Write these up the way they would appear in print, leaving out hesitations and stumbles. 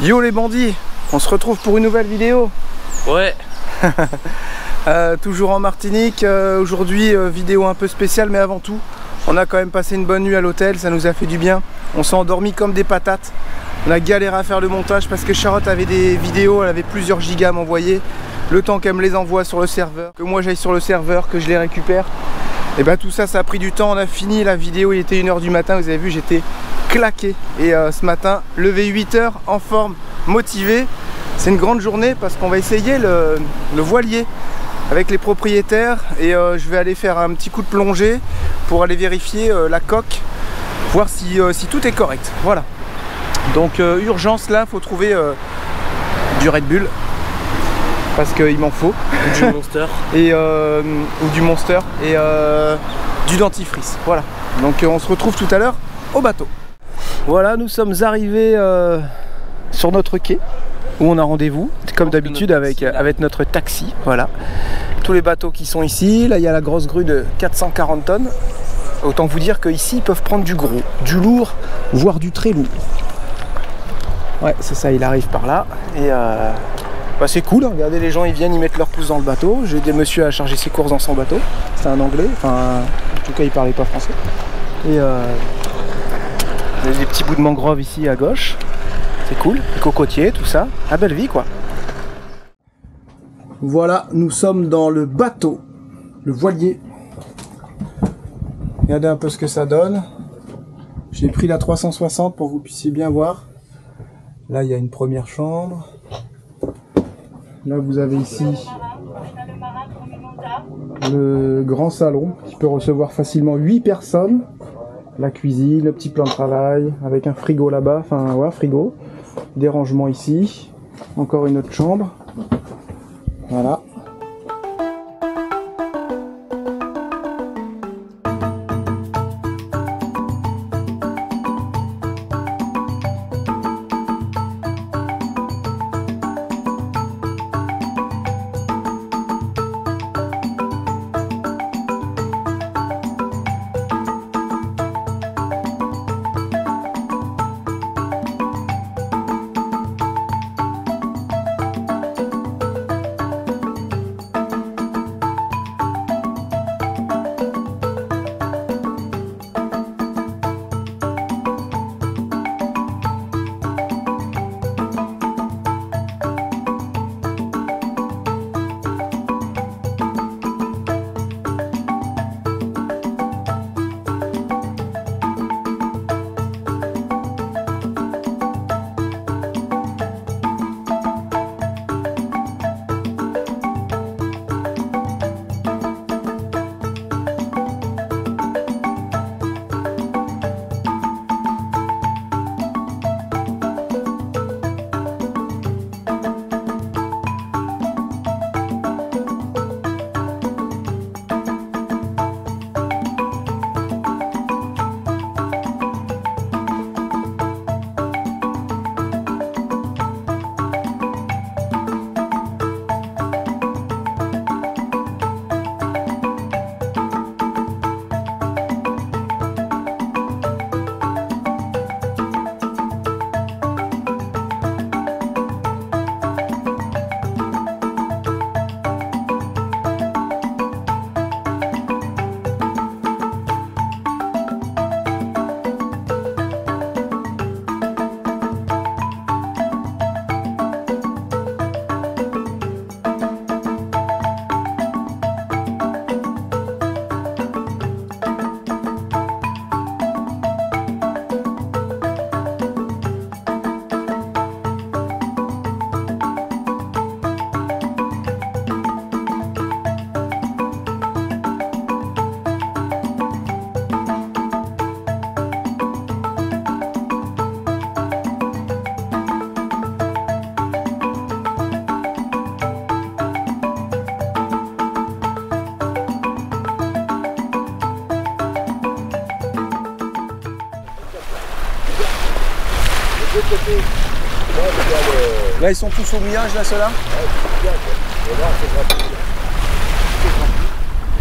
Yo les bandits, on se retrouve pour une nouvelle vidéo. Ouais. Toujours en Martinique, aujourd'hui vidéo un peu spéciale, mais avant tout on a quand même passé une bonne nuit à l'hôtel, ça nous a fait du bien. On s'est endormi comme des patates. On a galéré à faire le montage parce que Charlotte avait des vidéos, elle avait plusieurs gigas à m'envoyer. Le temps qu'elle me les envoie sur le serveur, que moi j'aille sur le serveur, que je les récupère. Et bah tout ça, ça a pris du temps. On a fini la vidéo, il était 1 h du matin, vous avez vu, j'étais claqué. Et ce matin, levé 8 h, en forme, motivé. C'est une grande journée parce qu'on va essayer le voilier avec les propriétaires. Et je vais aller faire un petit coup de plongée pour aller vérifier la coque, voir si tout est correct. Voilà. Donc urgence là, faut trouver du Red Bull. Parce qu'il m'en faut. Ou du Monster. Et, ou du Monster. Et du dentifrice. Voilà. Donc on se retrouve tout à l'heure au bateau. Voilà, nous sommes arrivés sur notre quai où on a rendez-vous, comme d'habitude avec notre taxi. Voilà. Tous les bateaux qui sont ici. Là, il y a la grosse grue de 440 tonnes. Autant vous dire qu'ici, ils peuvent prendre du gros, du lourd, voire du très lourd. Ouais, c'est ça, il arrive par là. Et bah c'est cool, hein. Regardez, les gens ils viennent, ils mettent leurs pouces dans le bateau. J'ai des messieurs à charger ses courses dans son bateau. C'est un anglais, enfin en tout cas il parlait pas français. Et il y a des petits bouts de mangrove ici à gauche. C'est cool, les cocotiers, tout ça. La belle vie quoi. Voilà, nous sommes dans le bateau, le voilier. Regardez un peu ce que ça donne. J'ai pris la 360 pour que vous puissiez bien voir. Là il y a une première chambre. Là vous avez ici le grand salon qui peut recevoir facilement 8 personnes. La cuisine, le petit plan de travail avec un frigo là-bas, enfin ouais, frigo. Des rangements ici. Encore une autre chambre. Voilà. Là ils sont tous au mouillage là ceux-là.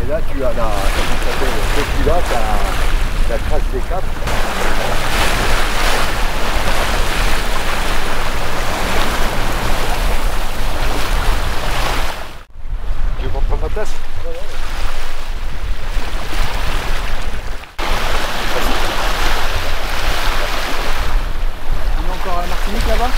Et là tu as depuis là la trace des 4. encore à la Martinique là-bas?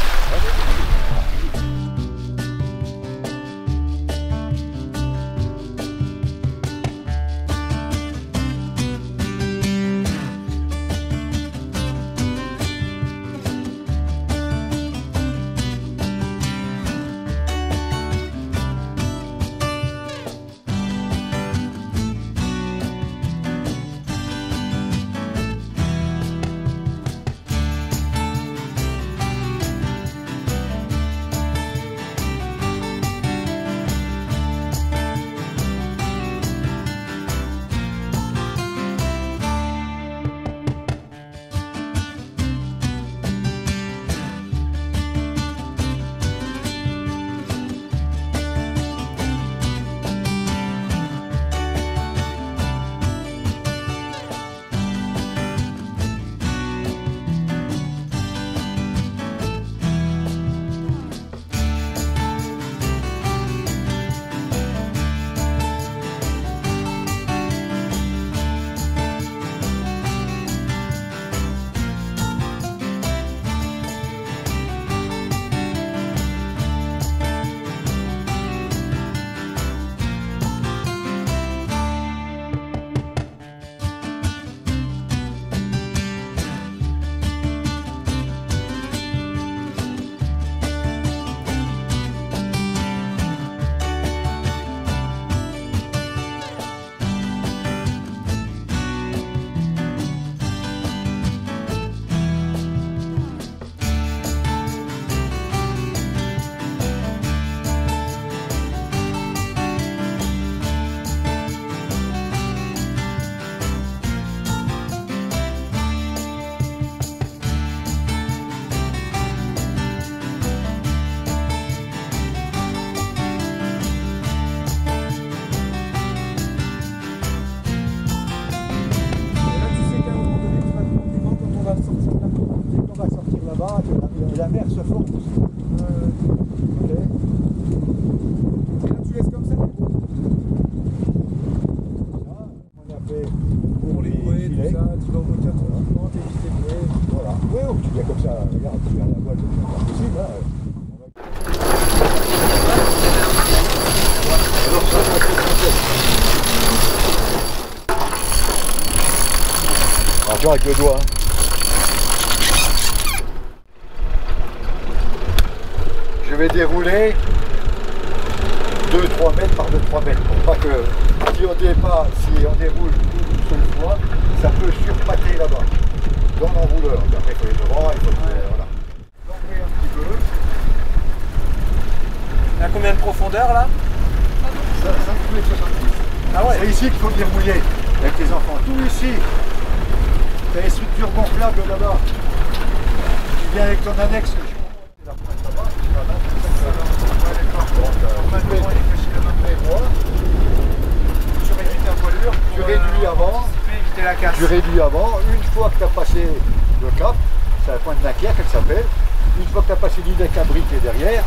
Et la mer se forme. Ok. Et là tu laisses comme ça. On a fait pour les bouées, tout ça, tu vas au moteur tranquillement, t'évites les bouées. Voilà. Oui, oh, tu viens comme ça, regarde, tu viens à la voile, c'est pas possible. Hein. Attention avec le doigt. Hein. Je vais dérouler 2-3 mètres par 2-3 mètres pour pas que si on déroule une seule fois, ça peut surpâter là-bas dans l'enrouleur. Après il faut aller devant, il faut voilà. L'enrouler un petit peu. Il y a combien de profondeur là? 5 mètres 70. Ah ouais. C'est ici qu'il faut dérouler avec les enfants. Tout ici. Tu as les structures gonflables là-bas. Tu viens avec ton annexe. Tu réduis avant, tu réduis avant. Une fois que tu as passé le cap, c'est la pointe d'Inquière qu'elle s'appelle. Une fois que tu as passé l'île d'Incabrique qui est derrière,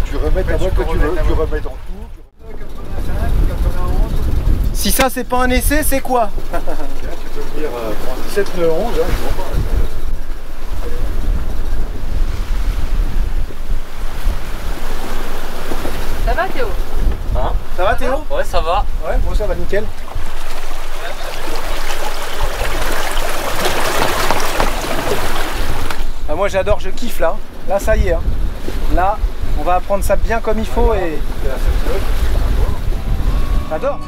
tu remets ta voile que tu veux, tu remets dans tout. 85, 91. Si ça c'est pas un essai, c'est quoi? Tu peux venir 17 le 11, hein, je vois pas. Ça va Théo? Hein? Ça va Théo? Ouais, ça va. Ouais, moi ça va nickel. Ah, moi j'adore, je kiffe là. Là ça y est. Hein. Là, on va apprendre ça bien comme il faut et... J'adore.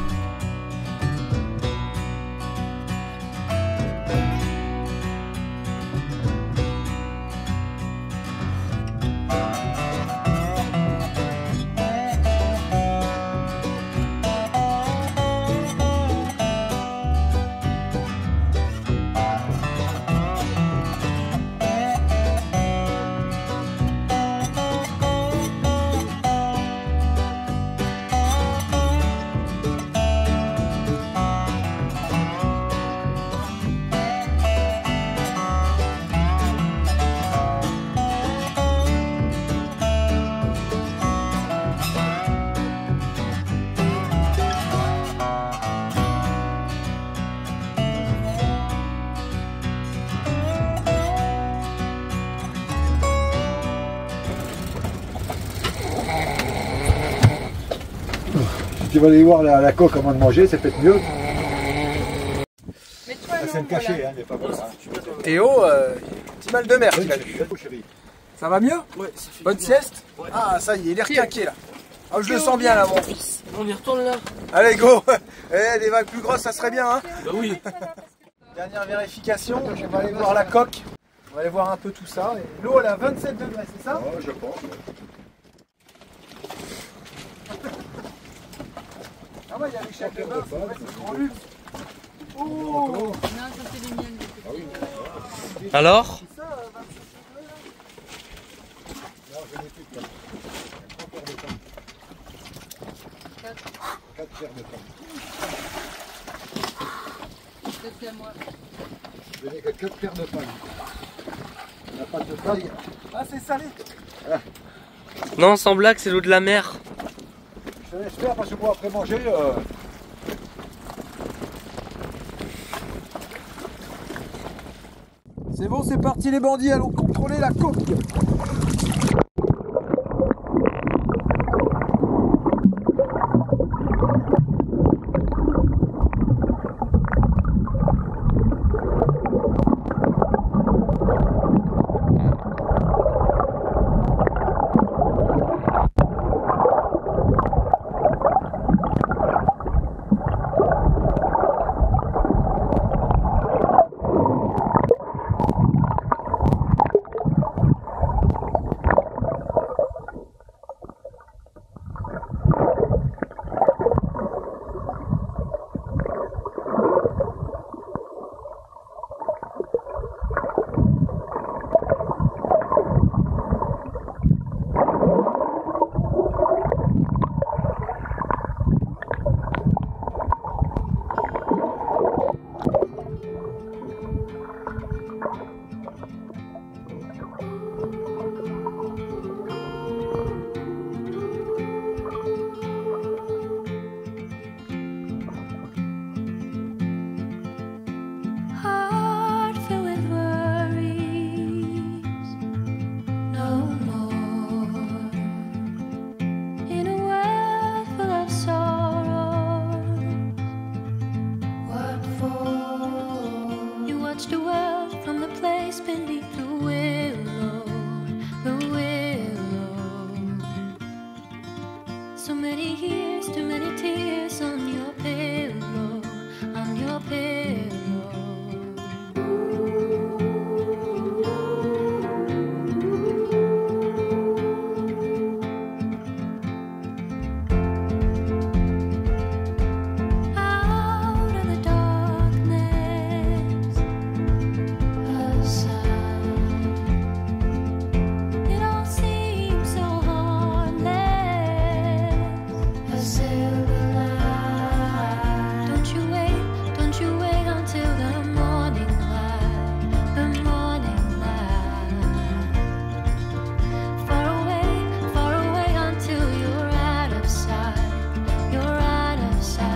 tu vas aller voir la coque avant de manger, c'est peut-être mieux. C'est le cachet, hein, il n'est pas bon. Théo, petit mal de mer qu'il a eu. Ça va mieux? Ouais, ça fait bonne sieste? Ouais. Ah, ça y est, il est requinqué là. Ah, je le sens bien là, mon fils. On y retourne là. Allez, go. Des vagues plus grosses, ça serait bien, hein? Bah oui. Dernière vérification, on va aller voir la coque. On va aller voir un peu tout ça. L'eau, elle est à 27 degrés, c'est ça? Oh, je pense. Ah ouais, il y a les chèques de bain, c'est vrai, c'est grand luxe. Oh. Non, ça c'est les miennes. Ah oui. Alors? C'est ça, 27 degrés là? Non, je n'ai plus de pain. 4 paires de pain. C'est à moi. Je n'ai que 4 paires de pain. La pâte de paille. Ah, c'est salé. Non, sans blague, c'est l'eau de la mer. Je l'espère parce que moi après manger. C'est bon, c'est parti les bandits, allons contrôler la coque. So many years, too many tears on your pillow, on your pillow. Out of the darkness, a sound. It all seems so harmless. A silver light. Don't you wait until the morning light, the morning light. Far away until you're out of sight, you're out of sight.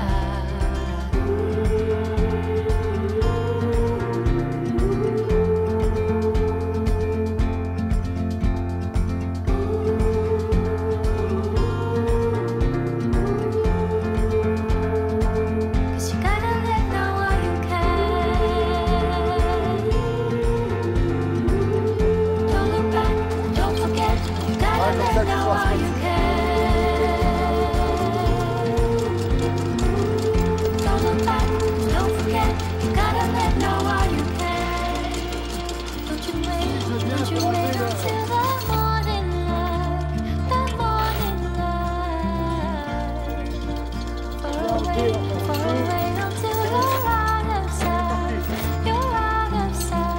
Cause you gotta live now while you can. Don't look back, don't forget. You gotta live now while you can. Don't look back, don't forget. You gotta live now while you can. Don't you wait until the morning light, the morning light. Far away until you're out of sight, you're out of sight.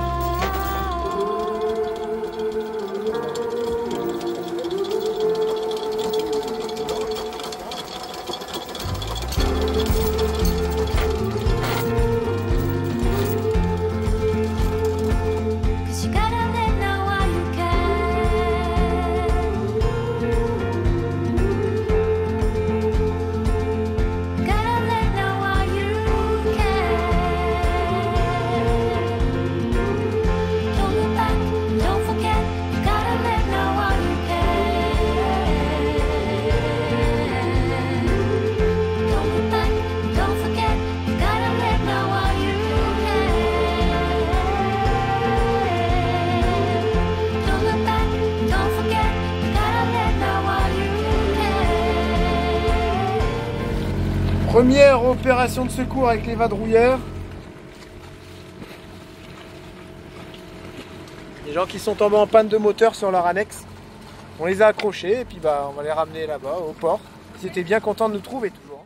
Première opération de secours avec les vadrouilleurs. Les gens qui sont tombés en panne de moteur sur leur annexe. On les a accrochés et puis bah, on va les ramener là-bas au port. Ils étaient bien contents de nous trouver toujours.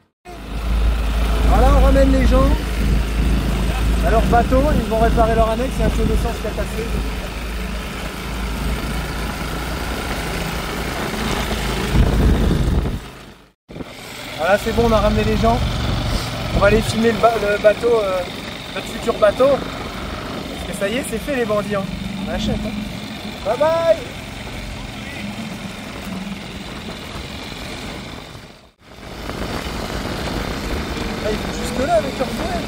Voilà, on ramène les gens à leur bateau. Ils vont réparer leur annexe. C'est un feu d'essence qui a cassé. Voilà, c'est bon, on a ramené les gens. On va aller filmer le bateau, notre futur bateau. Parce que ça y est, c'est fait les bandits. Hein. On achète. Hein. Bye bye. Ah, ils vont jusque là avec leur fouet.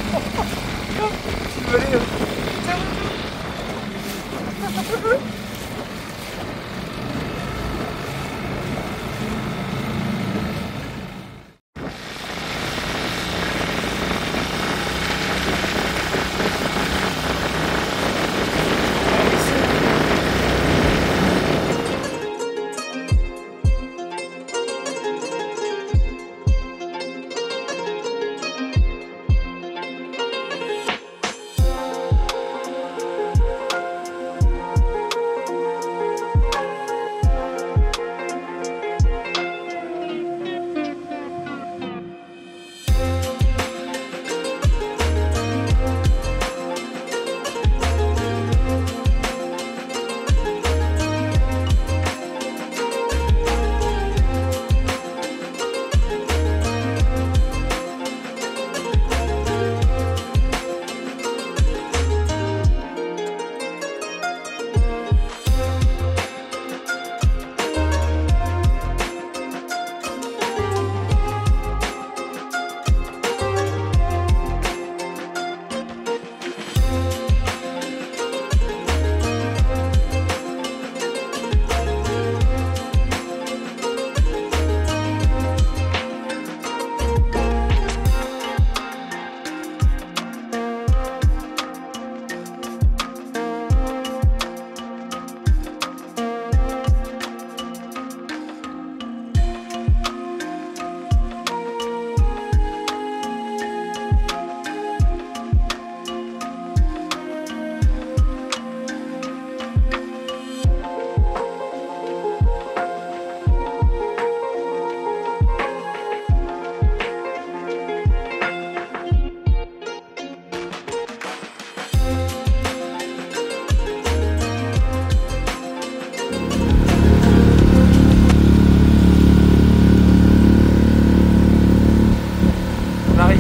Si vous voulez.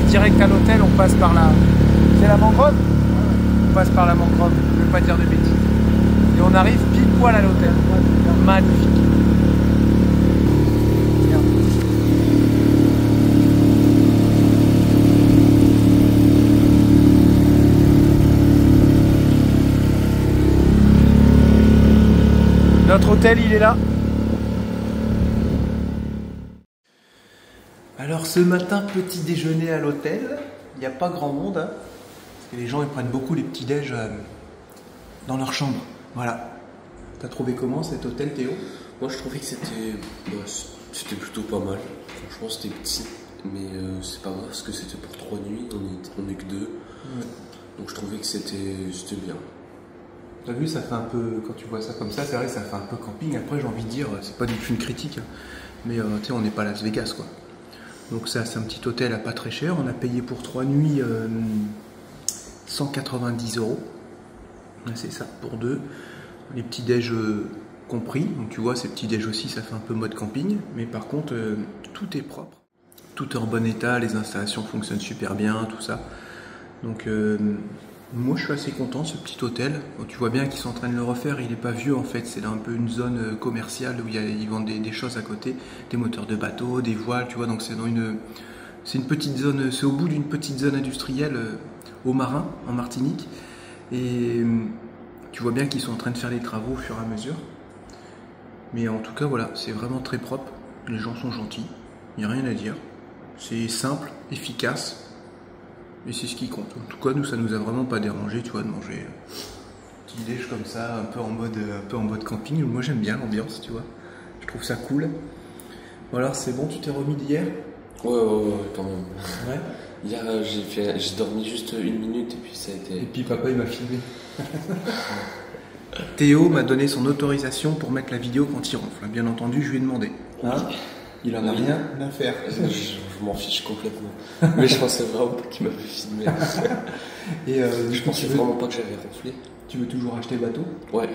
Direct à l'hôtel, on passe par la... C'est la mangrove ? On passe par la mangrove, je ne veux pas dire de bêtises. Et on arrive pile poil à l'hôtel. Magnifique. Regarde. Notre hôtel, il est là. Alors ce matin, petit déjeuner à l'hôtel, il n'y a pas grand monde, hein, parce que les gens ils prennent beaucoup les petits déj dans leur chambre. Voilà. T'as trouvé comment cet hôtel, Théo? Moi je trouvais que c'était plutôt pas mal. Franchement c'était petit, mais c'est pas grave parce que c'était pour 3 nuits, on est que 2. Ouais. Donc je trouvais que c'était bien. T'as vu, ça fait un peu, quand tu vois ça comme ça, c'est vrai que ça fait un peu camping. Après j'ai envie de dire, c'est pas du tout une critique, hein, mais tu sais, on n'est pas à Las Vegas quoi. Donc ça, c'est un petit hôtel à pas très cher. On a payé pour 3 nuits 190 €. C'est ça, pour 2. Les petits déj compris. Donc tu vois, ces petits déj aussi, ça fait un peu mode camping. Mais par contre, tout est propre. Tout est en bon état. Les installations fonctionnent super bien, tout ça. Donc moi, je suis assez content de ce petit hôtel. Bon, tu vois bien qu'ils sont en train de le refaire. Il n'est pas vieux en fait. C'est un peu une zone commerciale où ils vendent des choses à côté. Des moteurs de bateau, des voiles, tu vois. Donc c'est dans une petite zone, c'est au bout d'une petite zone industrielle au Marin, en Martinique. Et tu vois bien qu'ils sont en train de faire les travaux au fur et à mesure. Mais en tout cas, voilà, c'est vraiment très propre. Les gens sont gentils. Il n'y a rien à dire. C'est simple, efficace. Et c'est ce qui compte. En tout cas, nous, ça nous a vraiment pas dérangé, tu vois, de manger petit déj comme ça, un peu en mode camping. Moi, j'aime bien l'ambiance, tu vois. Je trouve ça cool. Bon, alors, c'est bon, tu t'es remis d'hier? Ouais, quand même. Ouais. Hier, j'ai dormi juste 1 minute et puis ça a été... Et puis papa il m'a filmé. Théo m'a donné son autorisation pour mettre la vidéo quand il ronfle. Bien entendu, je lui ai demandé. Hein? Il en a rien à faire. Je m'en fiche complètement. Mais je pensais vraiment pas qu'il m'avait filmé. Et Je pensais vraiment pas que j'avais ronflé. tu veux toujours acheter bateau? Ouais.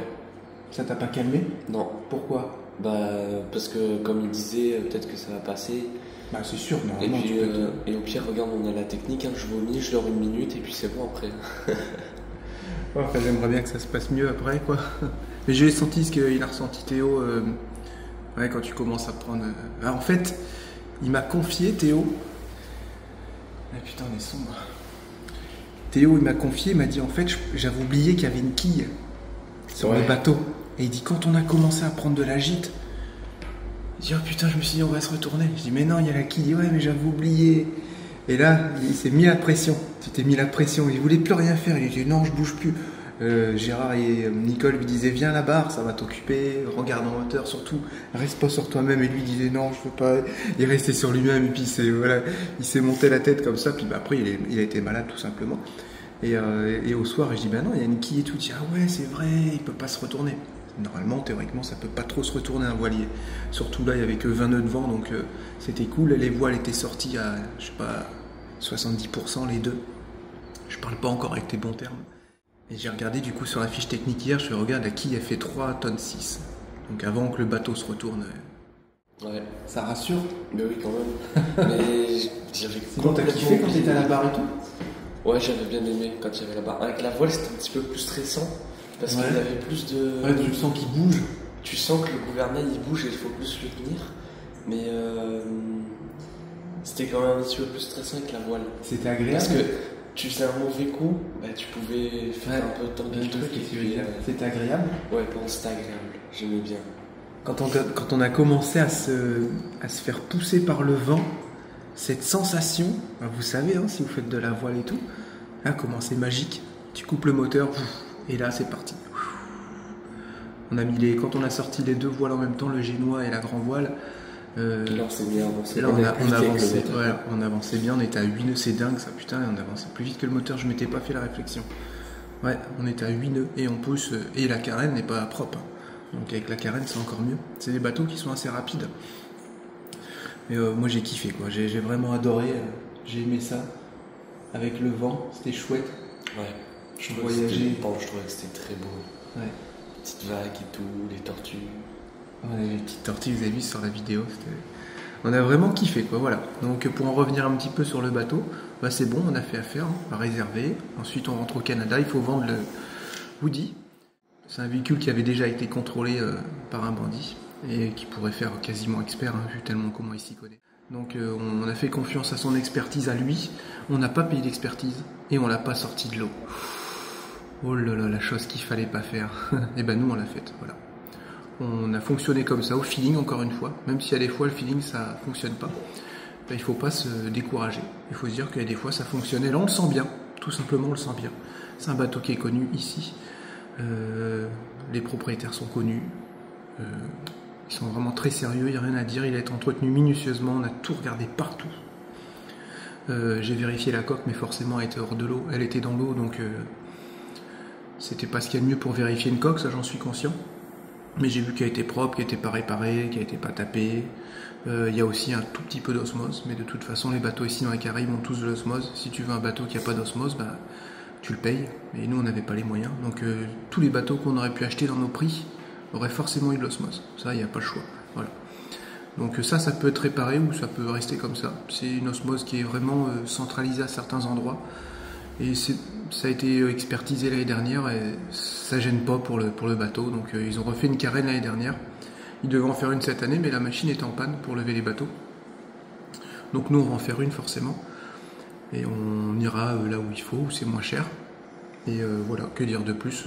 Ça t'a pas calmé? Non. Pourquoi? Bah, parce que comme il disait, peut-être que ça va passer. Bah c'est sûr, Et normalement puis, tu peux et au pire, regarde, on a la technique, hein, je vomis, je dors 1 minute et puis c'est bon après. Ouais, enfin, j'aimerais bien que ça se passe mieux après, quoi. Mais j'ai senti ce qu'il a ressenti, Théo, ouais, quand tu commences à prendre... en fait, il m'a confié, Théo... Ah putain, on est sombre. Théo, il m'a confié, il m'a dit, en fait, j'avais oublié qu'il y avait une quille sur le bateau. Et il dit, quand on a commencé à prendre de la gîte, il dit, oh putain, je me suis dit, on va se retourner. Je dis, mais non, il y a la quille. Il dit, ouais, mais j'avais oublié. Et là, il s'est mis la pression. Tu t'es mis la pression. Il voulait plus rien faire. Il dit, non, je bouge plus. Gérard et Nicole lui disaient, viens à la barre, ça va t'occuper. Regarde en hauteur, surtout. Reste pas sur toi-même. Et lui, il disait, non, je veux pas. Il restait sur lui-même. Et puis, il s'est monté la tête comme ça. Puis bah, après, il a été malade, tout simplement. Et au soir, je dis, ben non, il y a une quille et tout. Il dit, ah ouais, c'est vrai, il peut pas se retourner. Normalement, théoriquement, ça peut pas trop se retourner un voilier. Surtout là, il y avait que 20 nœuds de vent, donc c'était cool. Les voiles étaient sorties à, je sais pas, 70% les deux. Je parle pas encore avec tes bons termes. Et j'ai regardé du coup sur la fiche technique hier, je regarde la quille, elle fait 3,6 tonnes. Donc avant que le bateau se retourne. Ouais. Ça rassure. Mais oui, quand même. Mais j'avais Sinon t'as kiffé quand t'étais à la barre et tout? Ouais, j'avais bien aimé quand il y avait la barre. Avec la voile, c'était un petit peu plus stressant. Parce Ouais. qu'il y avait plus de... Ouais, tu sens qu'il bouge. Tu sens que le gouvernail il bouge et il faut plus le tenir. Mais c'était quand même un petit peu plus stressant avec la voile. C'était agréable. Parce que tu faisais un mauvais coup, bah, tu pouvais faire un peu tant le truc, c'était agréable. Ouais, bon, c'était agréable. J'aimais bien. Quand on a commencé à se faire pousser par le vent, cette sensation, vous savez, hein, si vous faites de la voile et tout, hein, comment c'est magique. Tu coupes le moteur, et là c'est parti. Quand on a sorti les deux voiles en même temps, le génois et la grand voile, Là, on s'est bien avancé. là on avançait bien, on était à 8 nœuds, c'est dingue ça, putain, on avançait plus vite que le moteur, je m'étais pas fait la réflexion. Ouais, on était à 8 nœuds et on pousse, et la carène n'est pas propre. Donc avec la carène c'est encore mieux. C'est des bateaux qui sont assez rapides. Mais moi j'ai kiffé quoi, j'ai vraiment adoré, j'ai aimé ça. Avec le vent, c'était chouette. Ouais. Je trouvais que c'était très beau. Ouais. Petites vagues et tout, les tortues. Ouais, les petites tortues, vous avez vu sur la vidéo, on a vraiment kiffé quoi, voilà. Donc pour en revenir un petit peu sur le bateau, bah c'est bon, on a fait affaire, on va réserver. Ensuite on rentre au Canada, il faut vendre le Woody. C'est un véhicule qui avait déjà été contrôlé par un bandit et qui pourrait faire quasiment expert, hein, vu tellement comment il s'y connaît. Donc on a fait confiance à son expertise à lui, on n'a pas payé l'expertise et on l'a pas sorti de l'eau. Oh là là, la chose qu'il fallait pas faire. Et ben nous on l'a faite, voilà. On a fonctionné comme ça, au feeling encore une fois, même si à des fois le feeling ça fonctionne pas. Ben, il faut pas se décourager, il faut se dire qu'il y a des fois ça fonctionne et là on le sent bien, tout simplement on le sent bien. C'est un bateau qui est connu ici, les propriétaires sont connus, ils sont vraiment très sérieux, il n'y a rien à dire, il a été entretenu minutieusement, on a tout regardé partout. J'ai vérifié la coque, mais forcément elle était hors de l'eau, elle était dans l'eau, donc c'était pas ce qu'il y a de mieux pour vérifier une coque, ça j'en suis conscient. Mais j'ai vu qu'elle était propre, qu'elle n'était pas réparée, qu'elle n'était pas tapée. Il y a aussi un tout petit peu d'osmose, mais de toute façon les bateaux ici dans les Caraïbes ont tous de l'osmose. Si tu veux un bateau qui n'a pas d'osmose, bah, tu le payes, mais nous on n'avait pas les moyens. Donc tous les bateaux qu'on aurait pu acheter dans nos prix auraient forcément eu de l'osmose. Ça, il n'y a pas le choix. Voilà. Donc ça peut être réparé ou ça peut rester comme ça. C'est une osmose qui est vraiment centralisée à certains endroits. Et ça a été expertisé l'année dernière et ça gêne pas pour le bateau. Donc ils ont refait une carène l'année dernière. Ils devaient en faire une cette année, mais la machine est en panne pour lever les bateaux. Donc nous on va en faire une forcément. Et on ira là où il faut, où c'est moins cher. Et voilà, que dire de plus,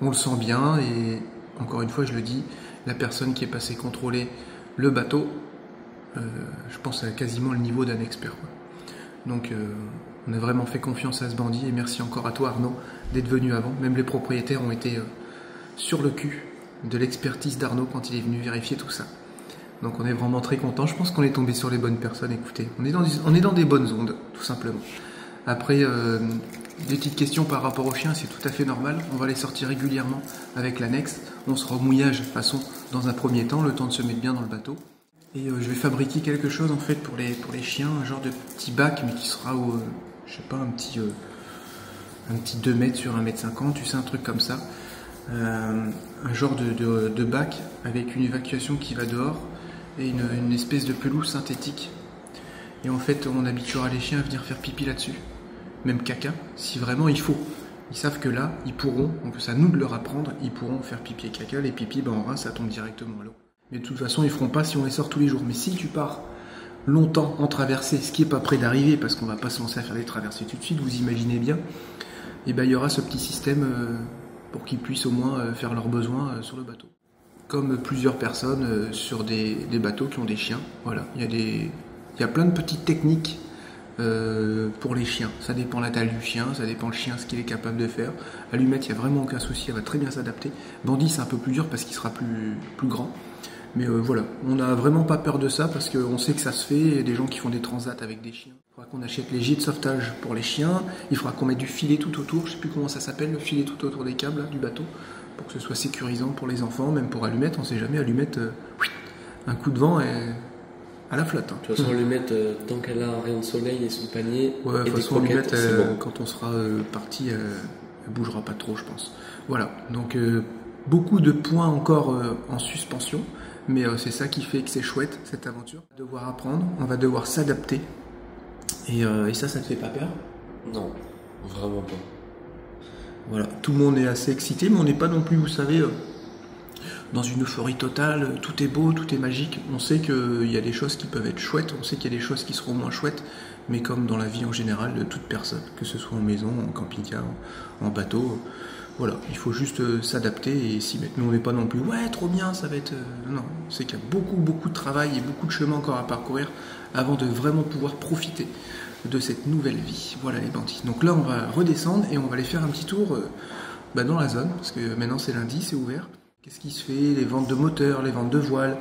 on le sent bien et encore une fois je le dis, la personne qui est passée contrôler le bateau, je pense à quasiment le niveau d'un expert, quoi. Donc on a vraiment fait confiance à ce bandit et merci encore à toi Arnaud d'être venu avant. Même les propriétaires ont été sur le cul de l'expertise d'Arnaud quand il est venu vérifier tout ça. Donc on est vraiment très content. Je pense qu'on est tombé sur les bonnes personnes. Écoutez, on est dans des bonnes ondes, tout simplement. Après, des petites questions par rapport aux chiens, c'est tout à fait normal. On va les sortir régulièrement avec l'annexe. On sera au mouillage, de toute façon, dans un premier temps, le temps de se mettre bien dans le bateau. Et je vais fabriquer quelque chose en fait pour les chiens, un genre de petit bac, mais qui sera au, je sais pas, un petit 2 mètres sur 1,50 m, tu sais, un truc comme ça. Un genre de bac avec une évacuation qui va dehors et une espèce de pelouse synthétique. Et en fait, on habituera les chiens à venir faire pipi là-dessus, même caca, si vraiment il faut. Ils savent que là, ils pourront, donc c'est à nous de leur apprendre, ils pourront faire pipi et caca. Les pipis, ben, en rein, ça tombe directement à l'eau. Mais de toute façon, ils feront pas si on les sort tous les jours. Mais si tu pars longtemps en traversée, ce qui est pas près d'arriver, parce qu'on va pas se lancer à faire des traversées tout de suite, vous imaginez bien, et ben il y aura ce petit système pour qu'ils puissent au moins faire leurs besoins sur le bateau. Comme plusieurs personnes sur des bateaux qui ont des chiens. Voilà, il y a plein de petites techniques pour les chiens. Ça dépend la taille du chien, ça dépend le chien, ce qu'il est capable de faire. Allumette, il n'y a vraiment aucun souci, elle va très bien s'adapter. Bandit, c'est un peu plus dur parce qu'il sera plus grand. Mais voilà, on n'a vraiment pas peur de ça parce qu'on sait que ça se fait. Il y a des gens qui font des transats avec des chiens. Il faudra qu'on achète les gîtes de sauvetage pour les chiens. Il faudra qu'on mette du filet tout autour. Je ne sais plus comment ça s'appelle, le filet tout autour des câbles là, du bateau. Pour que ce soit sécurisant pour les enfants, même pour Allumette. On ne sait jamais, Allumette, un coup de vent et à la flotte. Hein. De toute façon, Allumette, tant qu'elle a un rayon de soleil et son panier, ouais, et de toute façon, Allumette, bon. Quand on sera parti, elle bougera pas trop, je pense. Voilà, donc beaucoup de points encore en suspension. Mais c'est ça qui fait que c'est chouette, cette aventure. On va devoir apprendre, on va devoir s'adapter. Et ça te fait pas peur? Non, vraiment pas. Voilà, tout le monde est assez excité, mais on n'est pas non plus, vous savez, dans une euphorie totale. Tout est beau, tout est magique. On sait qu'il y a des choses qui peuvent être chouettes, on sait qu'il y a des choses qui seront moins chouettes. Mais comme dans la vie en général de toute personne, que ce soit en maison, en camping-car, en bateau... Voilà, il faut juste s'adapter et s'y mettre. Nous, on n'est pas non plus, ouais, trop bien, ça va être... Non, c'est qu'il y a beaucoup de travail et beaucoup de chemin encore à parcourir avant de vraiment pouvoir profiter de cette nouvelle vie. Voilà les bandits. Donc là, on va redescendre et on va aller faire un petit tour dans la zone, parce que maintenant c'est lundi, c'est ouvert. Qu'est-ce qui se fait? Les ventes de moteurs, les ventes de voiles,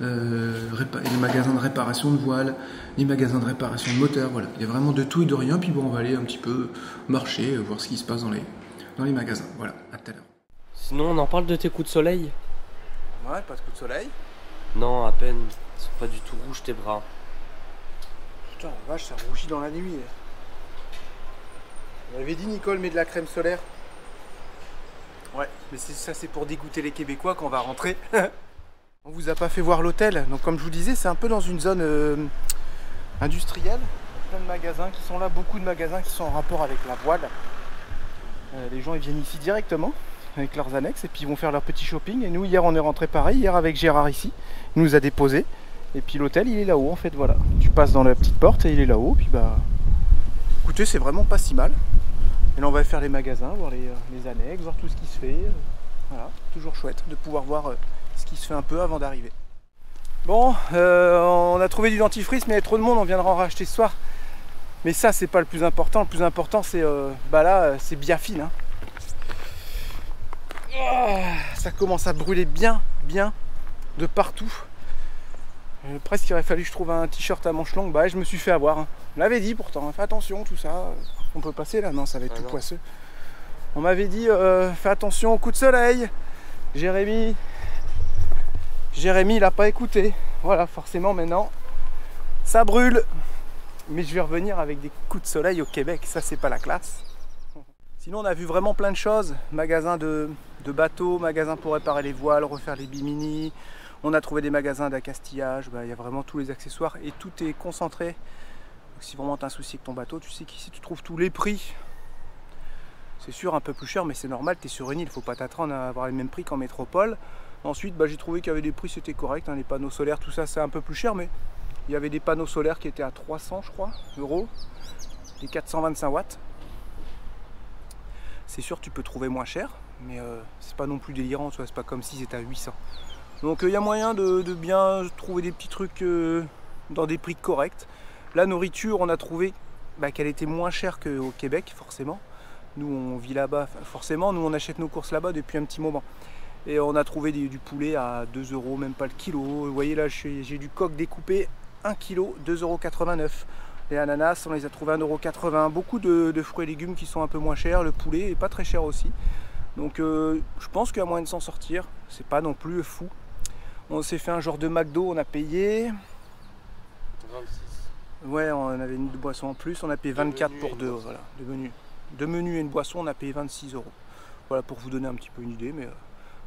les magasins de réparation de voiles, les magasins de réparation de moteurs, voilà. Il y a vraiment de tout et de rien, puis bon, on va aller un petit peu marcher, voir ce qui se passe dans les magasins. Voilà, à tout à l'heure. Sinon, on en parle de tes coups de soleil? Ouais, pas de coups de soleil. Non, à peine. Ils sont pas du tout rouges tes bras. Putain, la vache, ça rougit dans la nuit. On avait dit, Nicole, mets de la crème solaire. Ouais, mais ça c'est pour dégoûter les Québécois quand on va rentrer. On vous a pas fait voir l'hôtel. Donc comme je vous disais, c'est un peu dans une zone industrielle. Il y a plein de magasins qui sont là, beaucoup de magasins qui sont en rapport avec la voile. Les gens ils viennent ici directement avec leurs annexes et puis ils vont faire leur petit shopping. Et nous hier on est rentré pareil, hier avec Gérard ici, il nous a déposé. Et puis l'hôtel il est là-haut en fait, voilà. Tu passes dans la petite porte et il est là-haut. Puis bah écoutez, c'est vraiment pas si mal. Et là on va faire les magasins, voir les annexes, voir tout ce qui se fait. Voilà, toujours chouette de pouvoir voir ce qui se fait un peu avant d'arriver. Bon, on a trouvé du dentifrice mais il y a trop de monde, on viendra en racheter ce soir. Mais ça c'est pas le plus important c'est là c'est Biafine. Hein. Oh, ça commence à brûler bien de partout. Presque il aurait fallu que je trouve un t-shirt à manches longues. Bah je me suis fait avoir. Hein. On l'avait dit pourtant, fais attention tout ça. On peut passer là? Non, ça va être tout poisseux. On m'avait dit fais attention au coup de soleil. Jérémy il a pas écouté. Voilà, forcément maintenant ça brûle. Mais je vais revenir avec des coups de soleil au Québec, ça c'est pas la classe. Sinon on a vu vraiment plein de choses, magasins de bateaux, magasins pour réparer les voiles, refaire les bimini. On a trouvé des magasins d'accastillage, il y a vraiment tous les accessoires et tout est concentré. Donc, si vraiment tu as un souci avec ton bateau, tu sais qu'ici tu trouves tous les prix. C'est sûr un peu plus cher mais c'est normal, tu es sur une île, il ne faut pas t'attendre à avoir les mêmes prix qu'en métropole. Ensuite j'ai trouvé qu'il y avait des prix, c'était correct, hein, les panneaux solaires, tout ça c'est un peu plus cher mais... Il y avait des panneaux solaires qui étaient à 300 je crois, euros, des 425 watts. C'est sûr tu peux trouver moins cher, mais c'est pas non plus délirant, c'est pas comme si c'était à 800. Donc il y a moyen de bien trouver des petits trucs dans des prix corrects. La nourriture, on a trouvé qu'elle était moins chère qu'au Québec, forcément. Nous on vit là-bas, forcément, nous on achète nos courses là-bas depuis un petit moment. Et on a trouvé du poulet à 2 €, même pas le kilo. Vous voyez là, j'ai du coq découpé 1 kg, 2,89 €. Les ananas, on les a trouvés à 1,80 €. Beaucoup de fruits et légumes qui sont un peu moins chers. Le poulet est pas très cher aussi. Donc je pense qu'il y a moyen de s'en sortir. C'est pas non plus fou. On s'est fait un genre de McDo, on a payé 26. Ouais, on avait une boisson en plus, on a payé 24 pour deux, voilà, de menus. Deux menus et une boisson, on a payé 26 €. Voilà, pour vous donner un petit peu une idée, mais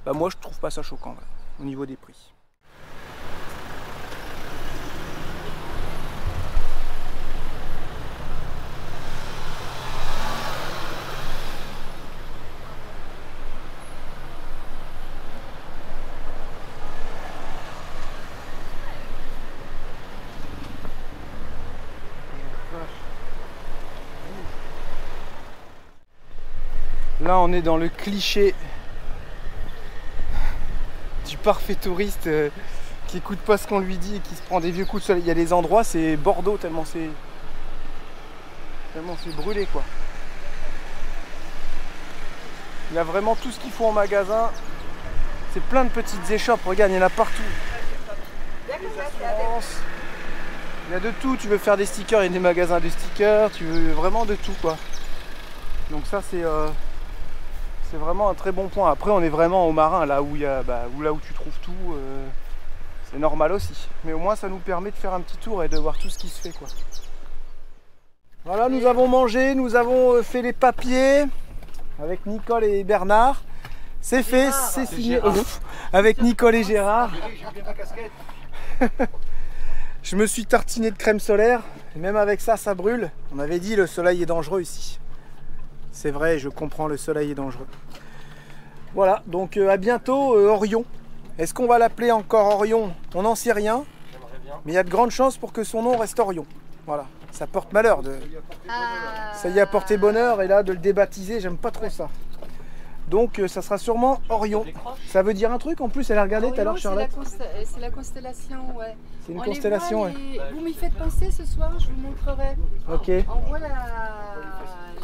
bah moi je trouve pas ça choquant là, au niveau des prix. Là on est dans le cliché du parfait touriste qui écoute pas ce qu'on lui dit et qui se prend des vieux coups de soleil. Il y a des endroits, c'est Bordeaux tellement c'est brûlé quoi. Il y a vraiment tout ce qu'il faut en magasin. C'est plein de petites échoppes, regarde, il y en a partout. Les assurances, il y a de tout. Tu veux faire des stickers, il y a des magasins de stickers, tu veux vraiment de tout quoi. Donc ça c'est vraiment un très bon point. Après on est vraiment au marin, là où, là où tu trouves tout, c'est normal aussi. Mais au moins ça nous permet de faire un petit tour et de voir tout ce qui se fait quoi. Voilà, nous avons mangé, nous avons fait les papiers avec Nicole et Bernard. C'est fait, c'est signé. Avec Nicole et Gérard. Je me suis tartiné de crème solaire. Et même avec ça, ça brûle. On avait dit le soleil est dangereux ici. C'est vrai, je comprends, le soleil est dangereux. Voilà, donc à bientôt Orion. Est-ce qu'on va l'appeler encore Orion? On n'en sait rien. Mais il y a de grandes chances pour que son nom reste Orion. Voilà, ça porte malheur. Ça y a porté bonheur et là de le débaptiser, j'aime pas trop ça. Donc ça sera sûrement Orion. Ça veut dire un truc en plus, elle a regardé tout à l'heure Charlotte. C'est la constellation, ouais. C'est une constellation, ouais. Vous m'y faites penser ce soir, je vous montrerai. Ok. On voit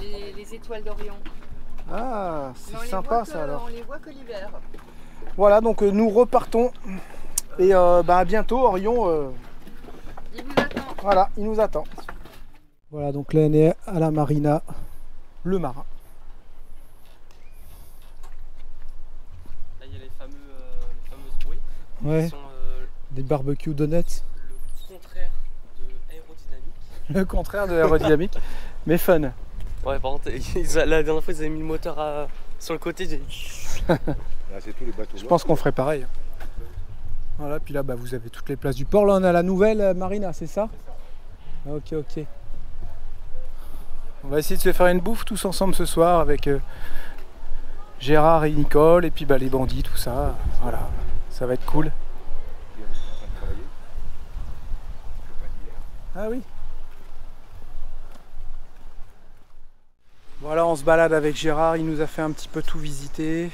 les étoiles d'Orion. Ah, c'est sympa ça alors. On les voit que l'hiver. Voilà, donc nous repartons. Et à bientôt Orion. Il vous attend. Voilà, il nous attend. Voilà, donc là on est à la marina, le marin. Là il y a les fameuses bouées. Ouais. Qui sont Des barbecue donuts. le contraire de aérodynamique. Le contraire de l'aérodynamique, mais fun. Ouais, par contre, la dernière fois ils avaient mis le moteur sur le côté. Là, c'est tous les bateaux. Je pense qu'on ferait pareil. Voilà, puis là vous avez toutes les places du port. Là on a la nouvelle marina, c'est ça? Ok, ok. On va essayer de se faire une bouffe tous ensemble ce soir avec Gérard et Nicole et puis les bandits, tout ça. Voilà, ça va être cool. Ah oui. Voilà, on se balade avec Gérard, il nous a fait un petit peu tout visiter.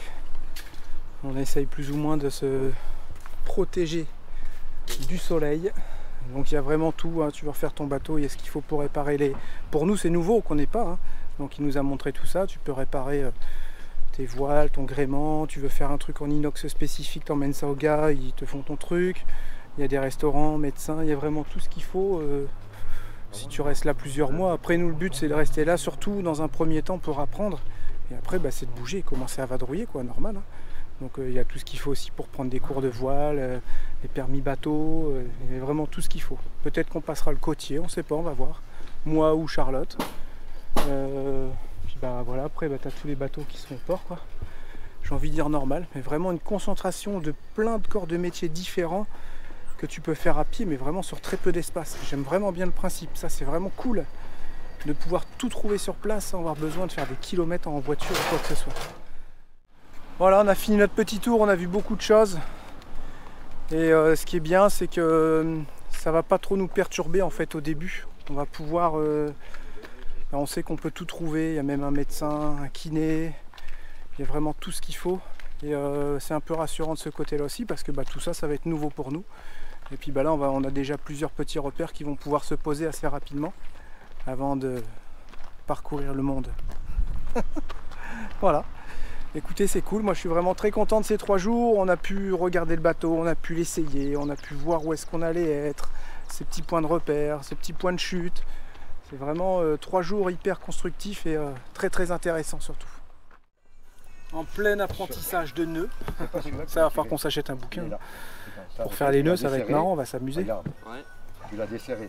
On essaye plus ou moins de se protéger du soleil. Donc il y a vraiment tout, hein. Tu veux refaire ton bateau, il y a ce qu'il faut pour réparer les... Pour nous c'est nouveau, on ne connaît pas, hein. Donc il nous a montré tout ça, tu peux réparer tes voiles, ton gréement, tu veux faire un truc en inox spécifique, t'emmènes ça au gars, ils te font ton truc. Il y a des restaurants, médecins, il y a vraiment tout ce qu'il faut si tu restes là plusieurs mois. Après nous le but c'est de rester là, surtout dans un premier temps pour apprendre. Et après c'est de bouger, commencer à vadrouiller quoi, normal. Hein. Donc il y a tout ce qu'il faut aussi pour prendre des cours de voile, les permis bateau, il y a vraiment tout ce qu'il faut. Peut-être qu'on passera le côtier, on sait pas, on va voir. Moi ou Charlotte. Puis voilà, après tu as tous les bateaux qui sont au port quoi. J'ai envie de dire normal, mais vraiment une concentration de plein de corps de métiers différents que tu peux faire à pied, mais vraiment sur très peu d'espace. J'aime vraiment bien le principe, ça c'est vraiment cool de pouvoir tout trouver sur place sans avoir besoin de faire des kilomètres en voiture ou quoi que ce soit. Voilà, on a fini notre petit tour, on a vu beaucoup de choses. Et ce qui est bien, c'est que ça va pas trop nous perturber en fait au début. On va pouvoir... on sait qu'on peut tout trouver, il y a même un médecin, un kiné, il y a vraiment tout ce qu'il faut. Et c'est un peu rassurant de ce côté-là aussi, parce que tout ça, ça va être nouveau pour nous. Et puis là, on a déjà plusieurs petits repères qui vont pouvoir se poser assez rapidement avant de parcourir le monde. Voilà. Écoutez, c'est cool, moi je suis vraiment très content de ces 3 jours. On a pu regarder le bateau, on a pu l'essayer, on a pu voir où est-ce qu'on allait être, ces petits points de repère, ces petits points de chute. C'est vraiment 3 jours hyper constructifs et très très intéressants surtout. En plein apprentissage de nœuds. Ça va falloir qu'on s'achète un bouquin. Pour faire les nœuds, ça va être marrant, on va s'amuser. Regarde, tu l'as desserré.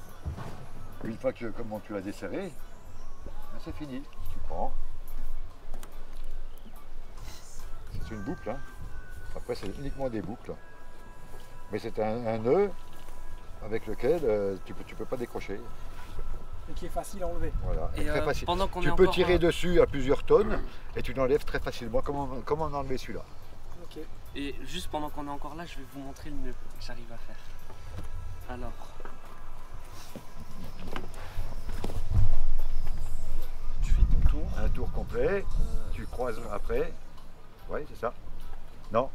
Une fois que comment tu l'as desserré, c'est fini. Tu prends. C'est une boucle. Hein. Après, c'est uniquement des boucles. Mais c'est un nœud avec lequel tu peux pas décrocher. Et qui est facile à enlever. Voilà, Et très facile. pendant qu'on Tu est peux encore, tirer dessus à plusieurs tonnes et tu l'enlèves très facilement, comme on enlevait celui-là. Ok. Et juste pendant qu'on est encore là, je vais vous montrer le nœud que j'arrive à faire. Alors. Tu fais ton tour. Un tour complet, tu croises après. Oui, c'est ça. Non.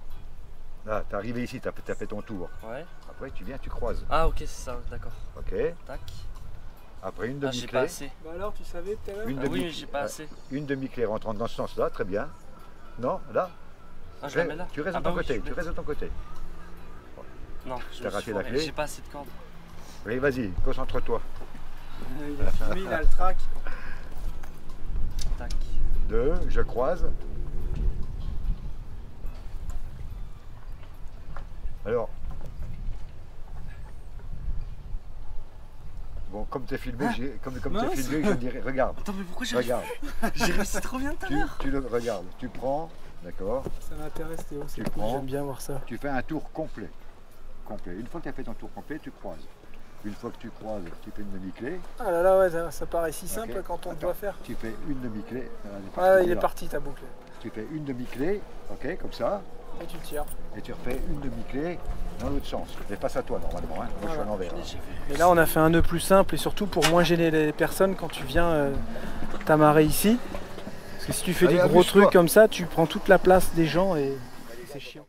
Là, t'es arrivé ici, t'as fait ton tour. Ouais. Après, tu viens, tu croises. Ah ok, c'est ça, d'accord. Ok. Tac. Après, une Ah, j'ai pas demi-clé. assez. Bah alors, tu savais tout à l'heure? Ah oui, mais j'ai pas assez. Une demi-clé rentrant dans ce sens-là, très bien. Non, là. Ah, je la mets là. Tu restes Ah de bah ton oui, côté. je Tu mets. restes de ton côté. Non, je T'as me raté suis la foiré. clé. J'ai pas assez de corde. Oui, vas-y, concentre-toi. Il a filmé, il a le track. Tac. 2, je croise. Alors. Bon, comme tu es filmé, comme tu es filmé, je dirais, regarde. Attends, mais pourquoi j'ai Regarde. J'ai réussi trop bien tout à l'heure. Tu le regardes, tu prends, d'accord. Ça m'intéresse Théo, c'est Tu cool, prends. j'aime bien voir ça. Tu fais un tour complet. Une fois que tu as fait ton tour complet, tu croises. Une fois que tu croises, tu fais une demi-clé. Ah là là, ouais, ça paraît si simple Ok. quand on Attends, doit faire. Tu fais une demi-clé. Ah, il est parti ta boucle. Tu fais une demi-clé, ok, comme ça, Et tu tires. et tu refais une demi-clé dans l'autre sens. Mais face à toi normalement, hein. Moi je suis à l'envers. Et là, on a fait un nœud plus simple et surtout pour moins gêner les personnes quand tu viens t'amarrer ici. Parce que si tu fais Allez, des gros amuse-toi. trucs comme ça, tu prends toute la place des gens et c'est chiant.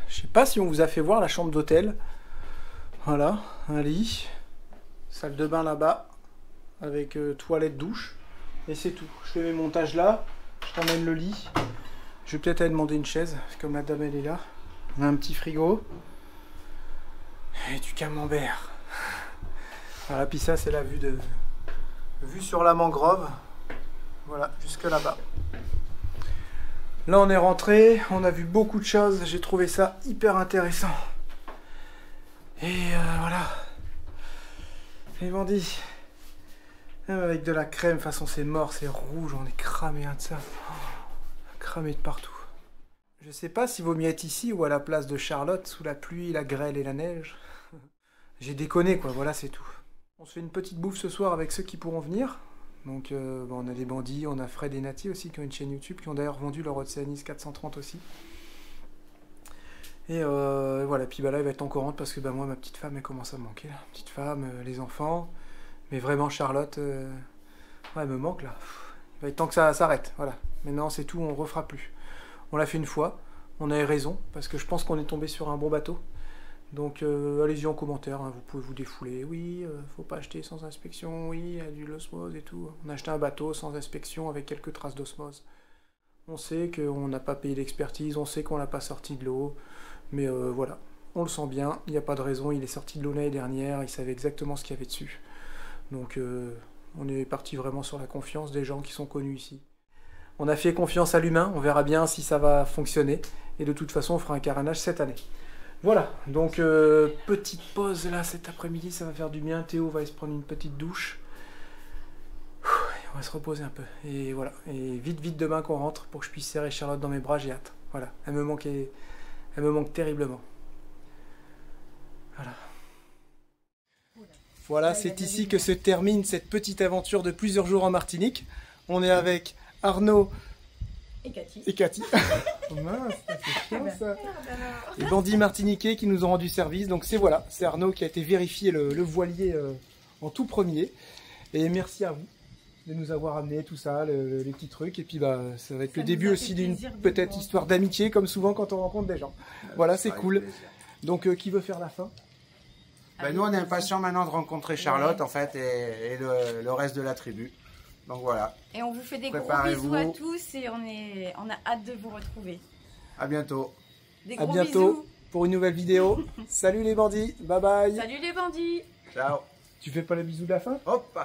Je sais pas si on vous a fait voir la chambre d'hôtel. Voilà, un lit, salle de bain là-bas, avec toilette, douche, et c'est tout. Je fais mes montages là, je t'emmène le lit. Je vais peut-être aller demander une chaise, comme la dame elle est là. On a un petit frigo, et du camembert. Voilà, puis ça c'est la vue sur la mangrove. Voilà, jusque là-bas. Là on est rentré, on a vu beaucoup de choses, j'ai trouvé ça hyper intéressant. Et voilà. Les bandits. Même avec de la crème, de toute façon c'est mort, c'est rouge, on est cramé de ça. Oh, cramé de partout. Je sais pas s'il vaut mieux être ici ou à la place de Charlotte, sous la pluie, la grêle et la neige. J'ai déconné quoi, voilà c'est tout. On se fait une petite bouffe ce soir avec ceux qui pourront venir. Donc on a des bandits, on a Fred et Nati aussi qui ont une chaîne YouTube, qui ont d'ailleurs vendu leur Oceanis 430 aussi. Et voilà, puis bah là elle va être encore rentre parce que bah, moi ma petite femme elle commence à me manquer là. Petite femme, les enfants, mais vraiment Charlotte, ouais, elle me manque là. Il va être temps que ça s'arrête, voilà. Maintenant c'est tout, on refera plus. On l'a fait une fois, on avait raison, parce que je pense qu'on est tombé sur un bon bateau. Donc allez-y en commentaire, hein, vous pouvez vous défouler. Oui, faut pas acheter sans inspection, oui, il y a du l'osmose et tout. On a acheté un bateau sans inspection avec quelques traces d'osmose. On sait qu'on n'a pas payé l'expertise, on sait qu'on l'a pas sorti de l'eau, mais voilà, on le sent bien, il n'y a pas de raison, il est sorti de l'eau l'année dernière, il savait exactement ce qu'il y avait dessus. Donc on est parti vraiment sur la confiance des gens qui sont connus ici. On a fait confiance à l'humain, on verra bien si ça va fonctionner, et de toute façon on fera un carénage cette année. Voilà, donc petite pause là cet après-midi, ça va faire du bien. Théo va aller se prendre une petite douche. On va se reposer un peu. Et voilà. Et vite demain qu'on rentre pour que je puisse serrer Charlotte dans mes bras, j'ai hâte. Voilà. Elle me manque terriblement. Voilà. Voilà, c'est ici que se termine cette petite aventure de plusieurs jours en Martinique. On est avec Arnaud et Cathy. Oh mince, c'est chiant ça. Les bandits martiniquais qui nous ont rendu service. Donc c'est Arnaud qui a été vérifier le voilier en tout premier. Et merci à vous de nous avoir amené tout ça, les petits trucs. Et puis ça va être le début aussi d'une peut-être histoire d'amitié, comme souvent quand on rencontre des gens. Voilà, c'est cool. Donc qui veut faire la fin? Nous, on est impatients maintenant de rencontrer Charlotte, en fait, et le reste de la tribu. Donc voilà. Et on vous fait des gros bisous à tous et on a hâte de vous retrouver. À bientôt. Des gros bientôt bisous. Pour une nouvelle vidéo. Salut les bandits, bye bye. Salut les bandits. Ciao. Tu fais pas le bisou de la fin? Hop.